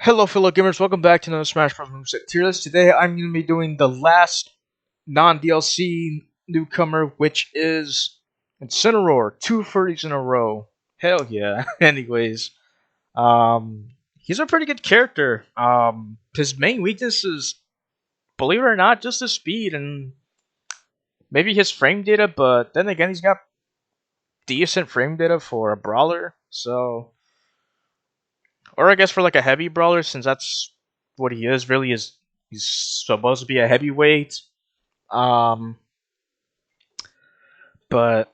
Hello fellow gamers, welcome back to another Smash Bros. Moveset tier list. Today I'm going to be doing the last non-DLC newcomer, which is Incineroar. 2 furries in a row. Hell yeah. Anyways, he's a pretty good character. His main weakness is, believe it or not, just his speed and maybe his frame data, but then again he's got decent frame data for a brawler, so... Or I guess for like a heavy brawler, since that's what he is. Really, is he's supposed to be a heavyweight. Um, but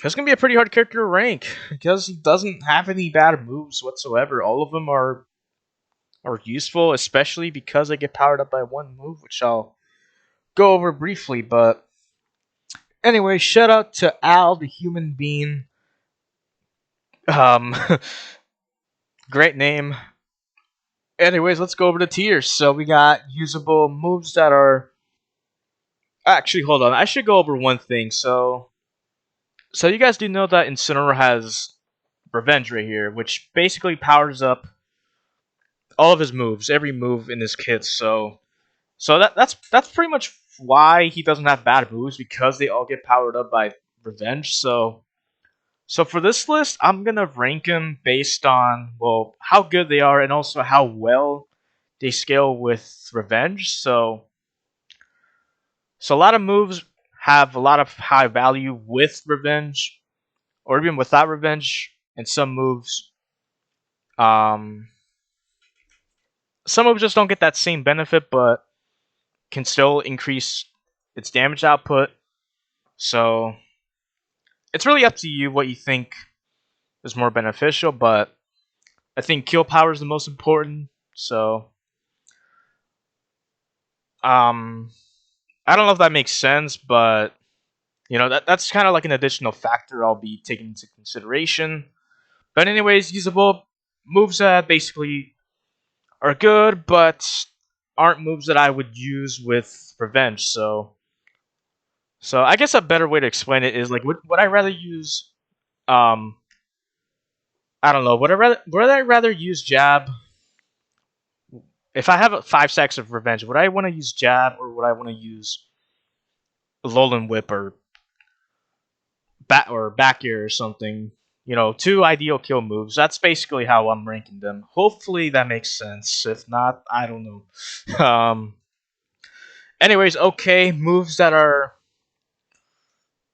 it's gonna be a pretty hard character to rank because he doesn't have any bad moves whatsoever. All of them are useful, especially because they get powered up by one move, which I'll go over briefly. But anyway, shout out to Al, the human being. Um, great name. Anyways, let's go over the tiers. So we got usable moves that are... Actually, hold on. I should go over one thing. So you guys do know that Incineroar has Revenge right here, which basically powers up all of his moves, every move in his kit. So that's pretty much why he doesn't have bad moves, because they all get powered up by Revenge. So for this list, I'm gonna rank them based on, well, how good they are and also how well they scale with Revenge. So a lot of moves have a lot of high value with Revenge, or even without Revenge, and um, some moves just don't get that same benefit, but can still increase its damage output. So it's really up to you what you think is more beneficial, but I think kill power is the most important. So um, I don't know if that makes sense, but that's kind of like an additional factor I'll be taking into consideration. But anyways, usable moves that basically are good, but aren't moves that I would use with Revenge. So I guess a better way to explain it is like, would I rather use um I don't know, would I rather use Jab if I have 5 stacks of Revenge? Would I want to use Jab, or would I want to use Alolan Whip or back ear or something? 2 ideal kill moves. That's basically how I'm ranking them. Hopefully that makes sense. If not, I don't know. Anyways, okay, moves that are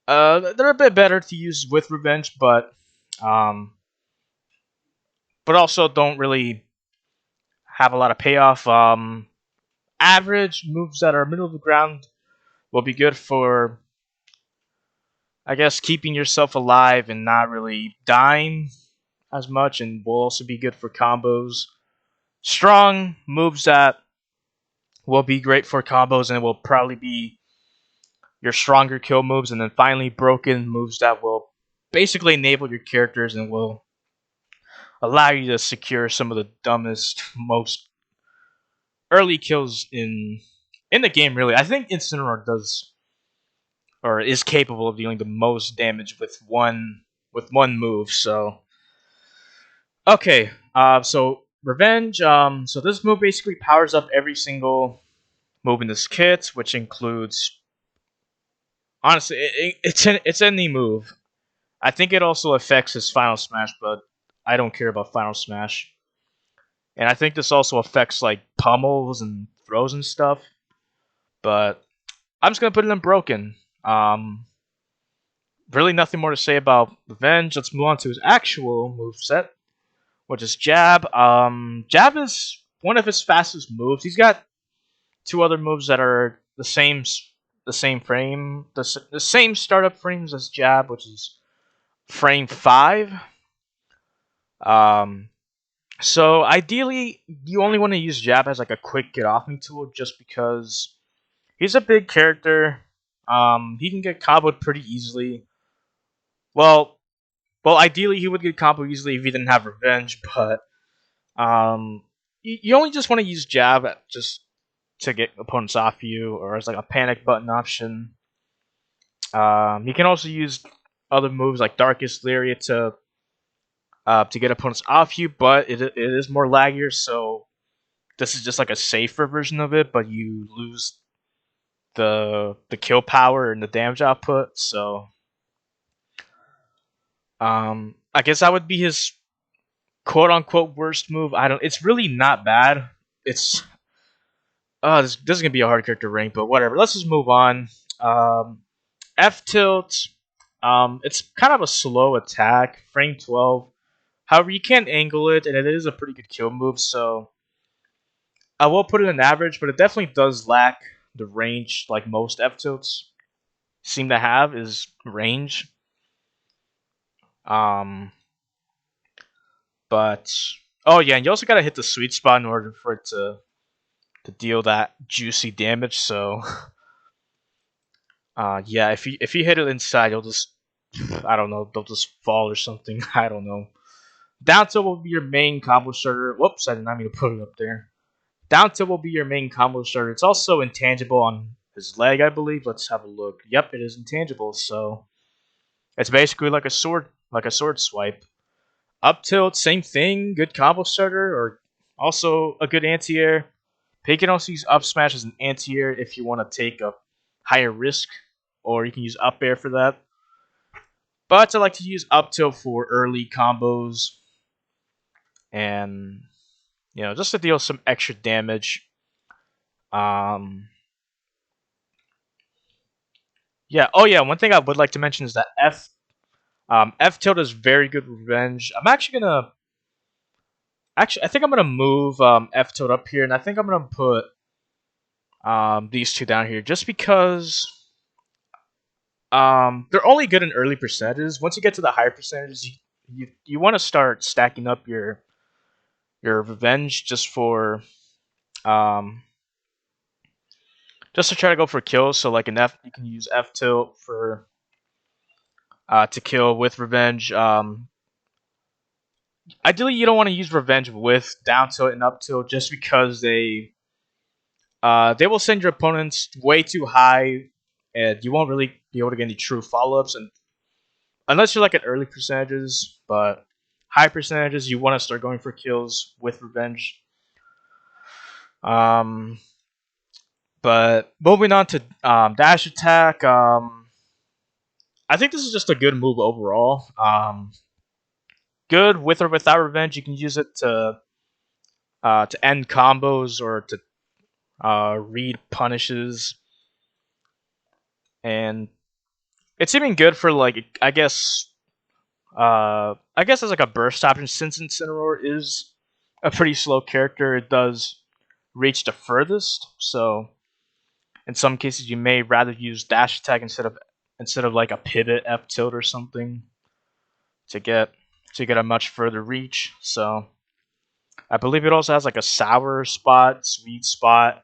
they're a bit better to use with Revenge, um, but also don't really have a lot of payoff. Average moves that are middle of the ground will be good for, I guess, keeping yourself alive and not really dying as much, and will also be good for combos. Strong moves that will be great for combos and will probably be your stronger kill moves, and then finally broken moves that will basically enable your characters and will allow you to secure some of the dumbest, most early kills in the game. Really, I think Incineroar does, or is capable of dealing the most damage with one move. So okay, so Revenge. So this move basically powers up every single move in this kit, which includes, honestly, it's any move. I think it also affects his Final Smash, but I don't care about Final Smash. And I think this also affects like pummels and throws and stuff. But I'm just gonna put it in broken. Really nothing more to say about Revenge. Let's move on to his actual move set, which is Jab. Jab is one of his fastest moves. He's got 2 other moves that are the same frame, the same startup frames as Jab, which is frame 5. Um, so ideally, you only want to use Jab as like a quick get off me tool, just because he's a big character. He can get comboed pretty easily. Well, ideally he would get combo easily if he didn't have Revenge, but you only just want to use Jab just to get opponents off you, or as like a panic button option. You can also use other moves like Darkest Lariat to get opponents off you, but it is more laggier, so this is just like a safer version of it, but you lose the kill power and the damage output. So I guess that would be his quote unquote worst move. I don't. It's really not bad. It's this is gonna be a hard character rank, but whatever. Let's just move on. Um, F tilt. It's kind of a slow attack. Frame 12. However, you can angle it, and it is a pretty good kill move. So I will put it in average, but it definitely does lack the range like most F tilts seem to have is range. Um, but oh yeah, and you also gotta hit the sweet spot in order for it to deal that juicy damage. So yeah, if you hit it inside, you'll just I don't know, they'll just fall or something. I don't know. Down tilt will be your main combo starter. Whoops, I did not mean to put it up there. Down tilt will be your main combo starter. It's also intangible on his leg, I believe. Let's have a look. Yep, it is intangible. So it's basically like a sword swipe. Up tilt, same thing. Good combo starter, or also a good anti-air. He can also use up smash as an anti-air if you want to take a higher risk, or you can use up air for that. But I like to use up tilt for early combos and just to deal some extra damage. Um, yeah. Oh yeah. One thing I would like to mention is that F tilt is very good revenge. I think I'm gonna move F tilt up here, and I think I'm gonna put these two down here just because they're only good in early percentages. Once you get to the higher percentages, you want to start stacking up your revenge um just to try to go for kills. So like an F, you can use F tilt for to kill with revenge. Ideally, you don't want to use revenge with down tilt and up tilt just because they will send your opponents way too high, and you won't really be able to get any true follow ups, and unless you're like at early percentages, but high percentages, you want to start going for kills with revenge. Um, but moving on to dash attack, I think this is just a good move overall. Good with or without revenge, you can use it to end combos or to read punishes, and it's even good for like I guess as like a burst option since Incineroar is a pretty slow character. It does reach the furthest, so in some cases you may rather use dash attack instead of like a pivot F tilt or something to get a much further reach. So I believe it also has like a sour spot, sweet spot.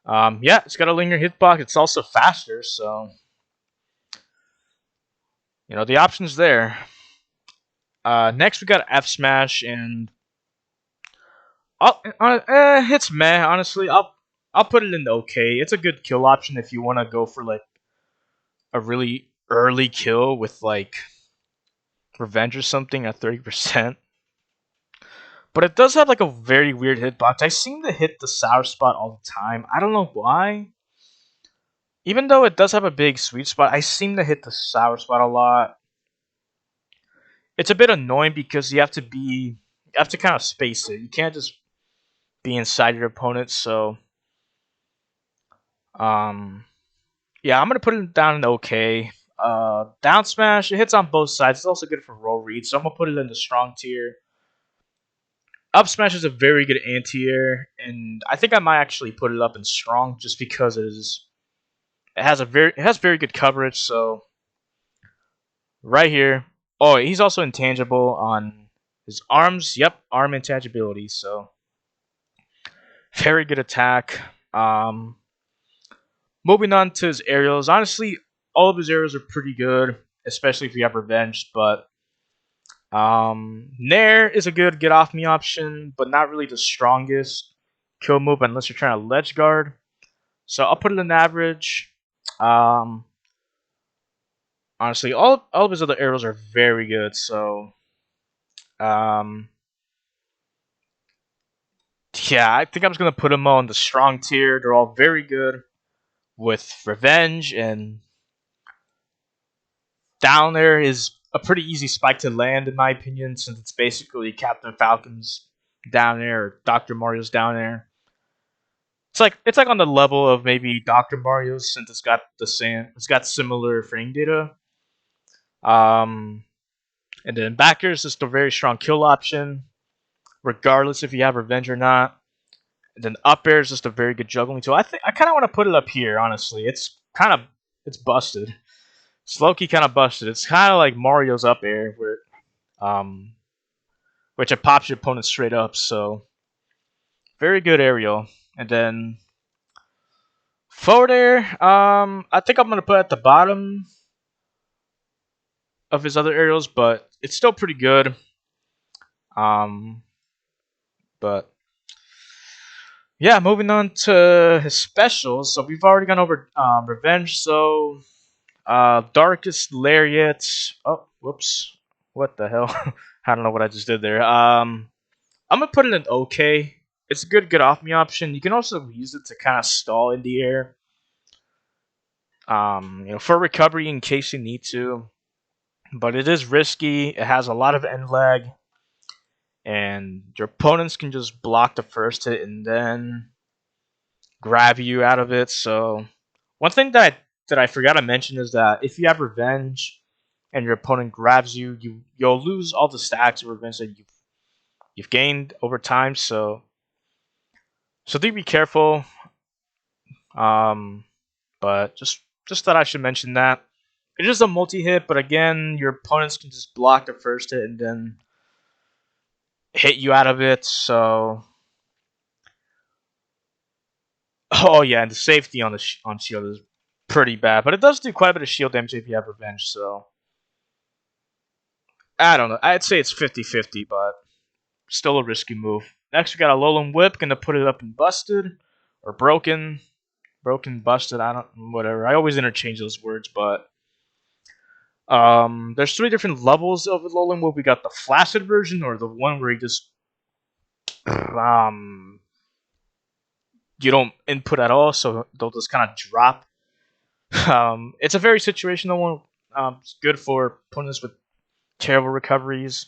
Yeah, it's got a linear hitbox. It's also faster, so the options there. Next we got F smash, and it's meh. Honestly, I'll put it in okay. It's a good kill option if you want to go for like a really early kill with like revenge or something at 30%. But it does have like a very weird hitbox. I seem to hit the sour spot all the time. I don't know why. Even though it does have a big sweet spot, I seem to hit the sour spot a lot. It's a bit annoying because you have to kind of space it. You can't just be inside your opponent. So um yeah, I'm gonna put it down in okay. Down smash, it hits on both sides. It's also good for roll read, so I'm gonna put it in the strong tier. Up smash is a very good anti-air, and I think I might actually put it up in strong just because it has very good coverage. So right here, oh, he's also intangible on his arms. Yep, arm intangibility. So very good attack. Moving on to his aerials. Honestly, all of his aerials are pretty good, especially if you have revenge. But Nair is a good get off me option, but not really the strongest kill move unless you're trying to ledge guard. So I'll put it in average. Um, Honestly, all of his other arrows are very good. So um, Yeah, I think I'm just gonna put them all in the strong tier. They're all very good with revenge, and down there is a pretty easy spike to land in my opinion, since it's basically Captain Falcon's down there or Dr. Mario's down there. It's like on the level of maybe Dr. Mario's, since it's got similar frame data. Um, and then back here is just a very strong kill option, regardless if you have revenge or not. And then up air is just a very good juggling tool. I think I kind of want to put it up here. Honestly, it's busted. It's low-key kind of busted. It's kind of like Mario's up air, where um, which it pops your opponent straight up. So very good aerial. And then forward air, I think I'm gonna put at the bottom of his other aerials, but it's still pretty good. Um, but yeah, moving on to his specials. So we've already gone over revenge. So darkest lariat. Oh, whoops! What the hell? I don't know what I just did there. I'm gonna put it in okay. It's a good get off me option. You can also use it to kind of stall in the air. For recovery in case you need to. But it is risky. It has a lot of end lag, and your opponents can just block the first hit and then grab you out of it. So one thing that I forgot to mention is that if you have revenge and your opponent grabs you, you'll lose all the stacks of revenge that you've gained over time. So do be careful. Um, but just thought I should mention that. It is a multi-hit, but again, your opponents can just block the first hit and then hit you out of it. So, oh yeah, and the safety on on shield is pretty bad, but it does do quite a bit of shield damage if you have revenge. So, I don't know. I'd say it's 50-50, but still a risky move. Next, we got a Alolan Whip, gonna put it up in busted or broken, busted. I don't, whatever. I always interchange those words, but there's three different levels of Alolan Whip. We got the flaccid version, or the one where you just um you don't input at all, so they'll just kind of drop. It's a very situational one. It's good for opponents with terrible recoveries.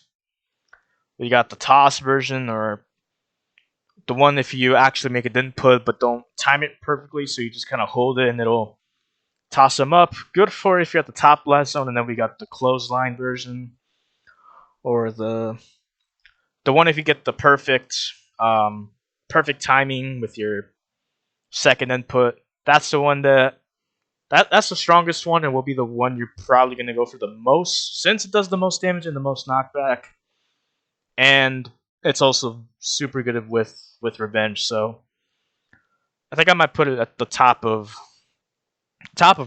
We got the toss version, or the one if you actually make an input but don't time it perfectly, so you just kind of hold it and it'll toss them up. Good for if you're at the top left zone. And then we got the clothesline version, or the one if you get the perfect timing with your second input. That's the one that's the strongest one, and will be the one you're probably going to go for the most, since it does the most damage and the most knockback, and it's also super good with revenge. So I think I might put it at the top of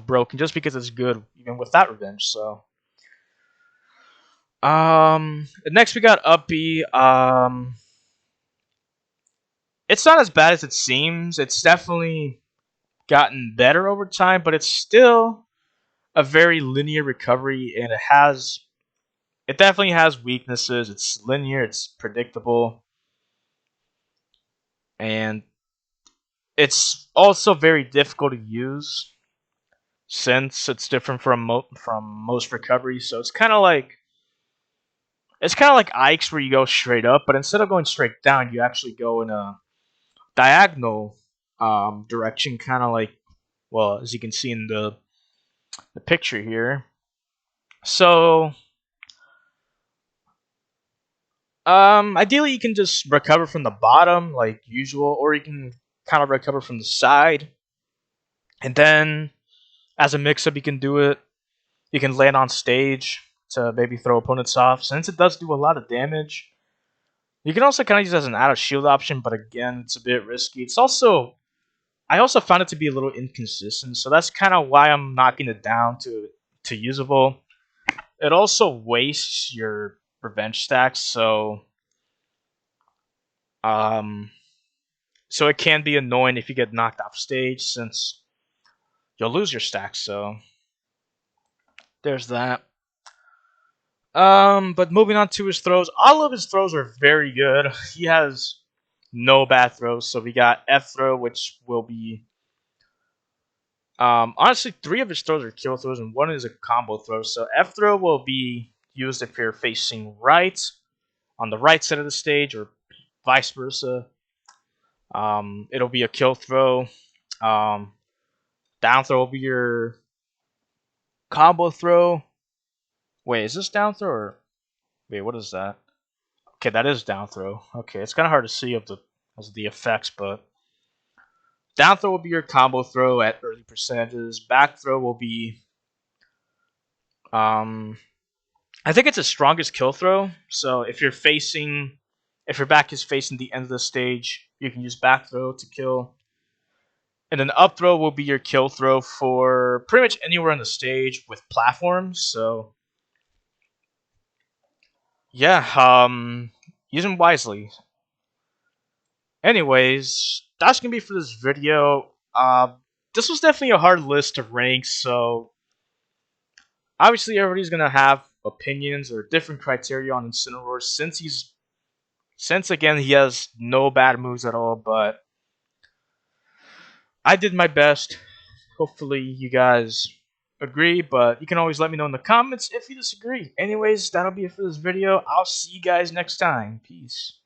broken, just because it's good even without revenge. So next we got Uppy. It's not as bad as it seems. It's definitely gotten better over time, but it's still a very linear recovery, and it definitely has weaknesses. It's linear, it's predictable, and it's also very difficult to use, since it's different from most recoveries. So it's kind of like Ike's, where you go straight up, but instead of going straight down, you actually go in a diagonal direction, kind of like, well, as you can see in the picture here. So ideally, you can just recover from the bottom like usual, or you can kind of recover from the side, and then as a mix-up, you can do it. You can land on stage to maybe throw opponents off, since it does do a lot of damage. You can also kind of use it as an out of shield option, but again, it's a bit risky. I also found it to be a little inconsistent, so that's kind of why I'm knocking it down to usable. It also wastes your revenge stacks, um, so it can be annoying if you get knocked off stage, since you'll lose your stacks. So there's that. But moving on to his throws, all of his throws are very good. He has no bad throws. So we got F throw, which will be honestly 3 of his throws are kill throws and 1 is a combo throw. So F throw will be used if you're facing right on the right side of the stage or vice versa. It'll be a kill throw. Um, Down throw will be your combo throw. Wait, is this down throw or wait? What is that? Okay, that is down throw. Okay, it's kind of hard to see of the effects, but down throw will be your combo throw at early percentages. Back throw will be um, I think it's the strongest kill throw. So if your back is facing the end of the stage, you can use back throw to kill. And then up throw will be your kill throw for pretty much anywhere on the stage with platforms. So yeah, use them wisely. Anyways, that's gonna be for this video. This was definitely a hard list to rank, so obviously everybody's gonna have opinions or different criteria on Incineroar since again he has no bad moves at all, but I did my best. Hopefully you guys agree, but you can always let me know in the comments if you disagree. Anyways, that'll be it for this video. I'll see you guys next time. Peace.